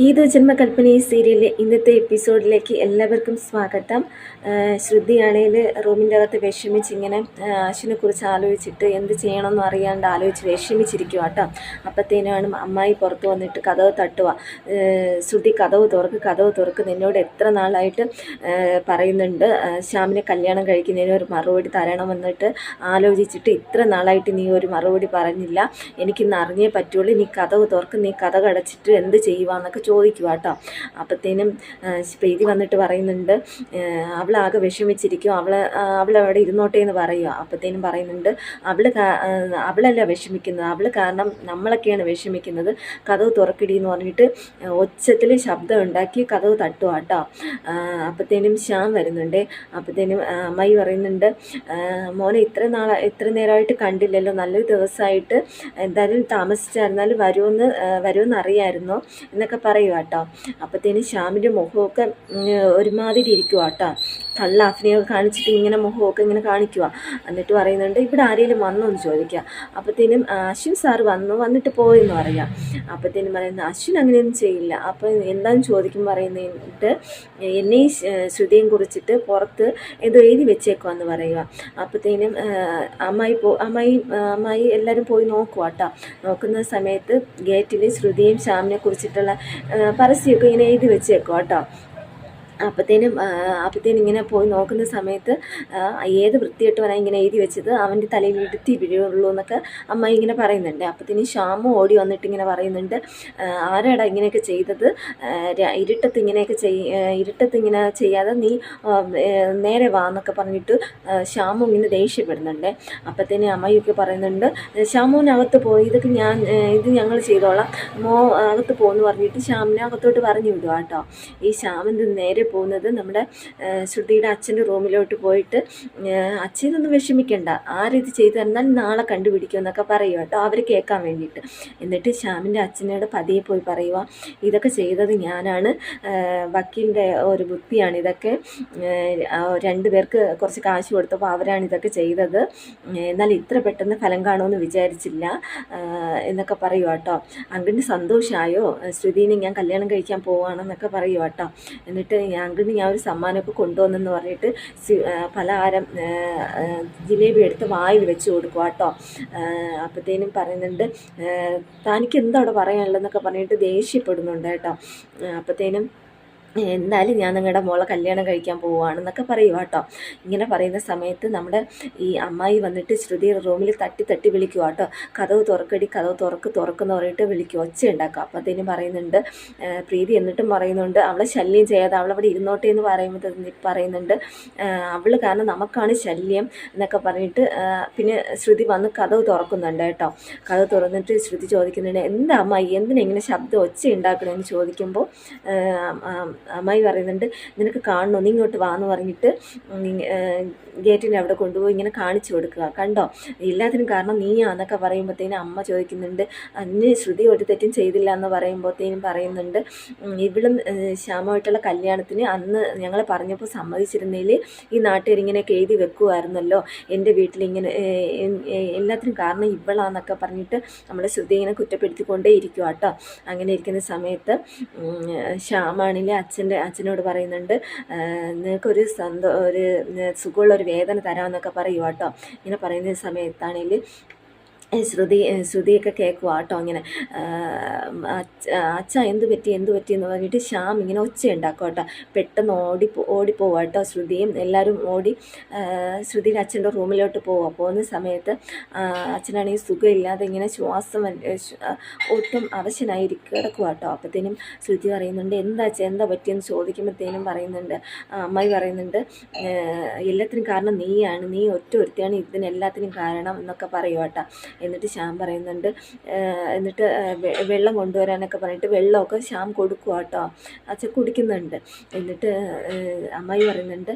ഈദ് ജന്മകൽപ്പന ഈ സീരിയലിലെ ഇന്നത്തെ എപ്പിസോഡിലേക്ക് എല്ലാവർക്കും സ്വാഗതം. ശ്രുതിയാണെങ്കിൽ റൂമിൻ്റെ അകത്ത് വിഷമിച്ചിങ്ങനെ അശ്വിനെ കുറിച്ച് ആലോചിച്ചിട്ട് എന്ത് ചെയ്യണമെന്ന് അറിയാണ്ട് ആലോചിച്ച് വിഷമിച്ചിരിക്കുക കേട്ടോ. അപ്പോഴത്തേനാണ് അമ്മായി പുറത്ത് വന്നിട്ട് കതവ് തട്ടുക. ശ്രുതി കതവ് തുറക്ക് നിന്നോട് എത്ര നാളായിട്ട് പറയുന്നുണ്ട് ശ്യാമിനെ കല്യാണം കഴിക്കുന്നതിന് ഒരു മറുപടി തരണമെന്നിട്ട് ആലോചിച്ചിട്ട് ഇത്ര നാളായിട്ട് നീ ഒരു മറുപടി പറഞ്ഞില്ല, എനിക്കിന്ന് അറിഞ്ഞേ പറ്റുള്ളൂ, നീ കതവ് തുറക്ക്, നീ കഥ കടച്ചിട്ട് എന്ത് ചെയ്യുവാന്നൊക്കെ ചോദിക്കുക കേട്ടോ. അപ്പോഴത്തേനും പ്രീതി വന്നിട്ട് പറയുന്നുണ്ട് അവളാകെ വിഷമിച്ചിരിക്കും, അവളവിടെ ഇരുന്നോട്ടെ എന്ന് പറയുക. അപ്പോഴത്തേനും പറയുന്നുണ്ട് അവളല്ല വിഷമിക്കുന്നത്, അവൾ കാരണം നമ്മളൊക്കെയാണ് വിഷമിക്കുന്നത്, കതവ് തുറക്കിടി എന്ന് പറഞ്ഞിട്ട് ഒച്ചത്തിൽ ശബ്ദം ഉണ്ടാക്കി കതവ് തട്ടുക കേട്ടോ. അപ്പോഴത്തേനും ശ്യാം വരുന്നുണ്ട്. അപ്പോഴത്തേനും അമ്മായി പറയുന്നുണ്ട് മോനെ ഇത്ര നേരമായിട്ട് കണ്ടില്ലല്ലോ, നല്ലൊരു ദിവസമായിട്ട് എന്തായാലും താമസിച്ചായിരുന്നാലും വരുമെന്ന് അറിയാമായിരുന്നോ എന്നൊക്കെ പറയുക കേട്ടോ. അപ്പോഴത്തേനും ശ്യാമിൻ്റെ മുഖമൊക്കെ ഒരുമാതിരി ഇരിക്കുക കേട്ടോ. കള്ള അഭിനയൊക്കെ കാണിച്ചിട്ട് ഇങ്ങനെ മുഖമൊക്കെ ഇങ്ങനെ കാണിക്കുക. എന്നിട്ട് പറയുന്നുണ്ട് ഇവിടെ ആരെങ്കിലും വന്നോ എന്ന് ചോദിക്കുക. അപ്പോഴത്തേനും അശ്വിൻ സാറ് വന്നിട്ട് പോയെന്ന് പറയാം. അപ്പോഴത്തേനും പറയുന്നത് അശ്വിൻ അങ്ങനെയൊന്നും ചെയ്യില്ല. അപ്പോൾ എന്താണെന്ന് ചോദിക്കും പറയുന്നിട്ട് എന്നെയും ശ്രുതിയും കുറിച്ചിട്ട് പുറത്ത് എന്തോ എഴുതി വെച്ചേക്കുവാന്ന് പറയുക. അപ്പോഴത്തേനും അമ്മായി എല്ലാവരും പോയി നോക്കുക കേട്ടോ. നോക്കുന്ന സമയത്ത് ഗേറ്റിൽ ശ്രുതിയും ശ്യാമിനെ കുറിച്ചിട്ടുള്ള പരസ്യമൊക്കെ ഇങ്ങനെ എഴുതി വെച്ചേക്കുക കേട്ടോ. അപ്പോഴത്തേനും ഇങ്ങനെ പോയി നോക്കുന്ന സമയത്ത് ഏത് വൃത്തികെട്ടവനാണ് ഇങ്ങനെ എഴുതി വെച്ചത്, അവൻ്റെ തലയിൽ ഇടുത്തി വീഴുള്ളൂ എന്നൊക്കെ അമ്മ ഇങ്ങനെ പറയുന്നുണ്ട്. അപ്പോഴത്തേനും ശ്യാമു ഓടി വന്നിട്ട് ഇങ്ങനെ പറയുന്നുണ്ട് ആരാടാ ഇങ്ങനെയൊക്കെ ചെയ്തത്, ഇരുട്ടത്ത് ഇങ്ങനെ ചെയ്യാതെ നീ നേരെ വാ എന്നൊക്കെ പറഞ്ഞിട്ട് ശ്യാമു ഇങ്ങനെ ദേഷ്യപ്പെടുന്നുണ്ട്. അപ്പോഴത്തേനും അമ്മയൊക്കെ പറയുന്നുണ്ട് ശ്യാമുവിനകത്ത് പോയി ഇത് ഞങ്ങൾ ചെയ്തോളാം, അകത്ത് പോകുമെന്ന് പറഞ്ഞിട്ട് ശ്യാമിനെ അകത്തോട്ട് പറഞ്ഞു വിടുക കേട്ടോ. ഈ ശ്യാമിൻ്റെ നേരെ പോകുന്നത് നമ്മുടെ ശ്രുതിയുടെ അച്ഛൻ്റെ റൂമിലോട്ട് പോയിട്ട് അച്ഛനൊന്നും വിഷമിക്കണ്ട, ആരിത് ചെയ്തു തന്നാൽ നാളെ കണ്ടുപിടിക്കുമെന്നൊക്കെ പറയുക കേട്ടോ, അവർ കേൾക്കാൻ വേണ്ടിയിട്ട്. എന്നിട്ട് ശ്യാമിൻ്റെ അച്ഛനോട് പതിയെ പോയി പറയുക ഇതൊക്കെ ചെയ്തത് ഞാനാണ്, വക്കീലിൻ്റെ ഒരു ബുദ്ധിയാണ് ഇതൊക്കെ, രണ്ടുപേർക്ക് കുറച്ച് കാശ് കൊടുത്തപ്പോൾ അവരാണ് ഇതൊക്കെ ചെയ്തത്, എന്നാൽ ഇത്ര പെട്ടെന്ന് ഫലം കാണുമെന്ന് വിചാരിച്ചില്ല എന്നൊക്കെ പറയുക കേട്ടോ. അങ്കിളിന് സന്തോഷമായോ, ശ്രുതിനെ ഞാൻ കല്യാണം കഴിക്കാൻ പോവുകയാണെന്നൊക്കെ പറയുക കേട്ടോ. എന്നിട്ട് അങ്കിളിന് ഞാൻ ഒരു സമ്മാനമൊക്കെ കൊണ്ടുവന്നെന്ന് പറഞ്ഞിട്ട് പലഹാരം ജിലേബി എടുത്ത് വായിൽ വെച്ച് കൊടുക്കുക കേട്ടോ. അപ്പോഴത്തേനും പറയുന്നുണ്ട് തനിക്ക് എന്താ അവിടെ പറയാനുള്ളതെന്നൊക്കെ പറഞ്ഞിട്ട് ദേഷ്യപ്പെടുന്നുണ്ട് കേട്ടോ. അപ്പോഴത്തേനും എന്തായാലും ഞാൻ നിങ്ങളുടെ മോളെ കല്യാണം കഴിക്കാൻ പോവുകയാണെന്നൊക്കെ പറയുക കേട്ടോ. ഇങ്ങനെ പറയുന്ന സമയത്ത് നമ്മുടെ ഈ അമ്മായി വന്നിട്ട് ശ്രുതി റൂമിൽ തട്ടി വിളിക്കുക കേട്ടോ. കതവ് തുറക്കെന്ന് പറഞ്ഞിട്ട് വിളിക്കുക, ഒച്ച ഉണ്ടാക്കുക. അപ്പോഴത്തേനും പറയുന്നുണ്ട് പ്രീതി എന്നിട്ടും പറയുന്നുണ്ട് അവളെ ശല്യം ചെയ്യാതെ അവളവിടെ ഇരുന്നോട്ടെ എന്ന് പറയുന്നുണ്ട് അവൾ കാരണം നമുക്കാണ് ശല്യം എന്നൊക്കെ പറഞ്ഞിട്ട് പിന്നെ ശ്രുതി വന്ന് കതവ് തുറക്കുന്നുണ്ട് കേട്ടോ. കതവ് തുറന്നിട്ട് ശ്രുതി ചോദിക്കുന്നുണ്ട് എന്താ അമ്മായി എന്തിനാ ഇങ്ങനെ ശബ്ദം ഒച്ച ഉണ്ടാക്കണമെന്ന് ചോദിക്കുമ്പോൾ അമ്മായി പറയുന്നുണ്ട് നിനക്ക് കാണണോ, നീ ഇങ്ങോട്ട് വാന്ന് പറഞ്ഞിട്ട് ഗേറ്റിൻ്റെ അവിടെ കൊണ്ടുപോയി ഇങ്ങനെ കാണിച്ചു കൊടുക്കുക. കണ്ടോ എല്ലാത്തിനും കാരണം നീയാന്നൊക്കെ പറയുമ്പോഴത്തേനും അമ്മ ചോദിക്കുന്നുണ്ട് അന്ന് ശ്രുതി ഒരു തെറ്റും ചെയ്തില്ല എന്ന് പറയുമ്പോഴത്തേനും പറയുന്നുണ്ട് ഇവളും ശ്യാമമായിട്ടുള്ള കല്യാണത്തിന് അന്ന് ഞങ്ങൾ പറഞ്ഞപ്പോൾ സമ്മതിച്ചിരുന്നതിൽ ഈ നാട്ടുകാരിങ്ങനെയൊക്കെ എഴുതി വെക്കുമായിരുന്നല്ലോ, എൻ്റെ വീട്ടിലിങ്ങനെ എല്ലാത്തിനും കാരണം ഇവളാന്നൊക്കെ പറഞ്ഞിട്ട് നമ്മുടെ ശ്രുതി ഇങ്ങനെ കുറ്റപ്പെടുത്തിക്കൊണ്ടേ ഇരിക്കുക കേട്ടോ. അങ്ങനെ ഇരിക്കുന്ന സമയത്ത് ശ്യാമാണിലെ അച്ഛനോട് പറയുന്നുണ്ട് നിനക്കൊരു ഒരു സുഖമുള്ള ഒരു വേദന തരാമെന്നൊക്കെ പറയുക കേട്ടോ. ഇങ്ങനെ പറയുന്ന സമയത്താണെങ്കിൽ ശ്രുതിയൊക്കെ കേൾക്കുക കേട്ടോ. ഇങ്ങനെ അച്ഛ എന്ത് പറ്റി എന്ന് പറഞ്ഞിട്ട് ശ്യാം ഇങ്ങനെ ഒച്ച ഉണ്ടാക്കും കേട്ടോ. പെട്ടെന്ന് ഓടിപ്പോവുക കേട്ടോ. ശ്രുതിയും എല്ലാവരും ഓടി ശ്രുതിയുടെ അച്ഛൻ്റെ റൂമിലോട്ട് പോകുന്ന സമയത്ത് അച്ഛനാണെങ്കിൽ സുഖമില്ലാതെ ഇങ്ങനെ ശ്വാസം ഒട്ടും അവശനായി കിടക്കുക കേട്ടോ. അപ്പോഴത്തേനും ശ്രുതി പറയുന്നുണ്ട് എന്താ പറ്റിയെന്ന് ചോദിക്കുമ്പോഴത്തേനും പറയുന്നുണ്ട് അമ്മായി പറയുന്നുണ്ട് എല്ലാത്തിനും കാരണം നീയാണ്, നീ ഒരുത്തിയാണ് ഇതിനെല്ലാത്തിനും കാരണം എന്നൊക്കെ പറയുക കേട്ടോ. എന്നിട്ട് ശ്യാം പറയുന്നുണ്ട് എന്നിട്ട് വെള്ളം കൊണ്ടുവരാനൊക്കെ പറഞ്ഞിട്ട് വെള്ളമൊക്കെ ശ്യാം കൊടുക്കുക കേട്ടോ. അച്ഛൻ കുടിക്കുന്നുണ്ട്. എന്നിട്ട് അമ്മായി പറയുന്നുണ്ട്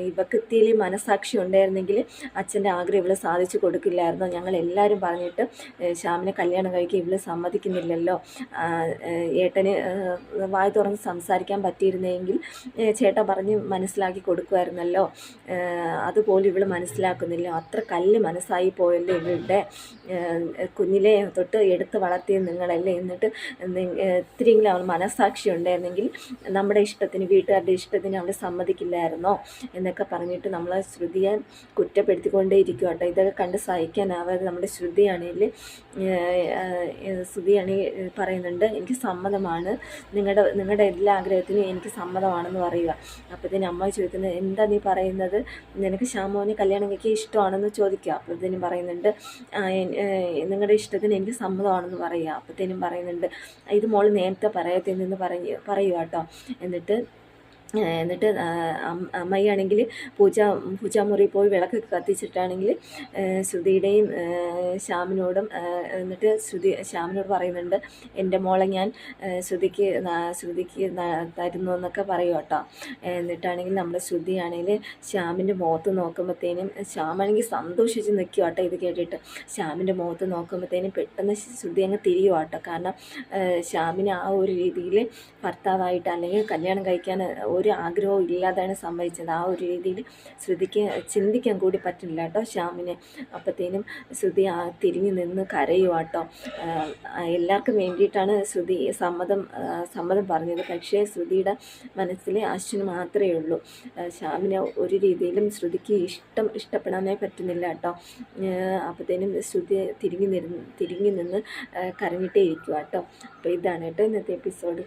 ഇവക്ക് ഇത്തിരി മനസാക്ഷി ഉണ്ടായിരുന്നെങ്കിൽ അച്ഛൻ്റെ ആഗ്രഹം ഇവളെ സാധിച്ചു കൊടുക്കില്ലായിരുന്നു, ഞങ്ങൾ എല്ലാവരും പറഞ്ഞിട്ട് ശ്യാമിനെ കല്യാണം കഴിക്കാൻ ഇവള് സമ്മതിക്കുന്നില്ലല്ലോ, ഏട്ടന് വായി തുറന്ന് സംസാരിക്കാൻ പറ്റിയിരുന്നെങ്കിൽ ചേട്ടൻ പറഞ്ഞ് മനസ്സിലാക്കി കൊടുക്കുമായിരുന്നല്ലോ, അതുപോലും ഇവള് മനസ്സിലാക്കുന്നില്ല, അത്ര കല്ല് മനസ്സായി പോയല്ലോ ഇവളുടെ കുഞ്ഞിലെ തൊട്ട് എടുത്ത് വളർത്തിയത് നിങ്ങളല്ലേ, എന്നിട്ട് ഇത്തിരിയെങ്കിലും അവൾ മനസ്സാക്ഷി ഉണ്ടായിരുന്നെങ്കിൽ നമ്മുടെ ഇഷ്ടത്തിന്, വീട്ടുകാരുടെ ഇഷ്ടത്തിന് അവൾ സമ്മതിക്കില്ലായിരുന്നോ എന്നൊക്കെ പറഞ്ഞിട്ട് നമ്മളെ ശ്രുതിയെ കുറ്റപ്പെടുത്തിക്കൊണ്ടേ ഇരിക്കും കേട്ടോ. ഇതൊക്കെ കണ്ട് സഹിക്കാനാവാതെ നമ്മുടെ ശ്രുതിയാണെങ്കിൽ പറയുന്നുണ്ട്, എനിക്ക് സമ്മതമാണ്, നിങ്ങളുടെ എല്ലാ ആഗ്രഹത്തിനും എനിക്ക് സമ്മതമാണെന്ന് പറയുക. അപ്പോഴത്തേനും അമ്മ ചോദിക്കുന്നത്, എന്താ നീ പറയുന്നത്, നിനക്ക് ശ്യാമോനെ കല്യാണം കഴിക്കാൻ ഇഷ്ടമാണെന്ന് ചോദിക്കുക. അപ്പോഴത്തേനും പറയുന്നുണ്ട്, നിങ്ങളുടെ ഇഷ്ടത്തിന് എനിക്ക് സമ്മതമാണെന്ന് പറയുക. അപ്പോഴത്തേനും പറയുന്നുണ്ട്, ഇത് മോൾ നേരത്തെ പറയത്തില്ലെന്ന് പറയുക കേട്ടോ. എന്നിട്ട് അമ്മയാണെങ്കിൽ പൂജാമുറി പോയി വിളക്ക് കത്തിച്ചിട്ടാണെങ്കിൽ ശ്രുതിയുടെയും ശ്യാമിനോടും, എന്നിട്ട് ശ്യാമിനോട് പറയുന്നുണ്ട്, എൻ്റെ മോളെ ഞാൻ ശ്രുതിക്ക് തരുന്നു എന്നൊക്കെ പറയും കേട്ടോ. എന്നിട്ടാണെങ്കിൽ നമ്മുടെ ശ്രുതിയാണെങ്കിൽ ശ്യാമിൻ്റെ മുഖത്ത് നോക്കുമ്പോഴത്തേനും ശ്യാമാണെങ്കിൽ സന്തോഷിച്ച് നിൽക്കുക കേട്ടോ. ഇത് കേട്ടിട്ട് ശ്യാമിൻ്റെ മുഖത്ത് നോക്കുമ്പോഴത്തേനും പെട്ടെന്ന് ശ്രുതി അങ്ങ് തിരിയുക കേട്ടോ. കാരണം ശ്യാമിന് ആ ഒരു രീതിയിൽ ഭർത്താവായിട്ട് അല്ലെങ്കിൽ കല്യാണം കഴിക്കാൻ ഒരു ആഗ്രഹവും ഇല്ലാതാണ് സംഭവിച്ചത്. ആ ഒരു രീതിയിൽ ശ്രുതിക്ക് ചിന്തിക്കാൻ കൂടി പറ്റില്ല കേട്ടോ ശ്യാമിനെ. അപ്പോഴത്തേനും ശ്രുതി തിരിഞ്ഞു നിന്ന് കരയുക കേട്ടോ. എല്ലാവർക്കും വേണ്ടിയിട്ടാണ് ശ്രുതി സമ്മതം പറഞ്ഞത്. പക്ഷേ ശ്രുതിയുടെ മനസ്സിൽ അശ്വിന് മാത്രമേ ഉള്ളൂ. ശ്യാമിനെ ഒരു രീതിയിലും ശ്രുതിക്ക് ഇഷ്ടപ്പെടാനേ പറ്റുന്നില്ല കേട്ടോ. അപ്പോഴത്തേനും ശ്രുതി തിരിഞ്ഞു നിന്ന് കരഞ്ഞിട്ടേ ഇരിക്കുക കേട്ടോ. അപ്പോൾ ഇതാണ് കേട്ടോ ഇന്നത്തെ എപ്പിസോഡ്.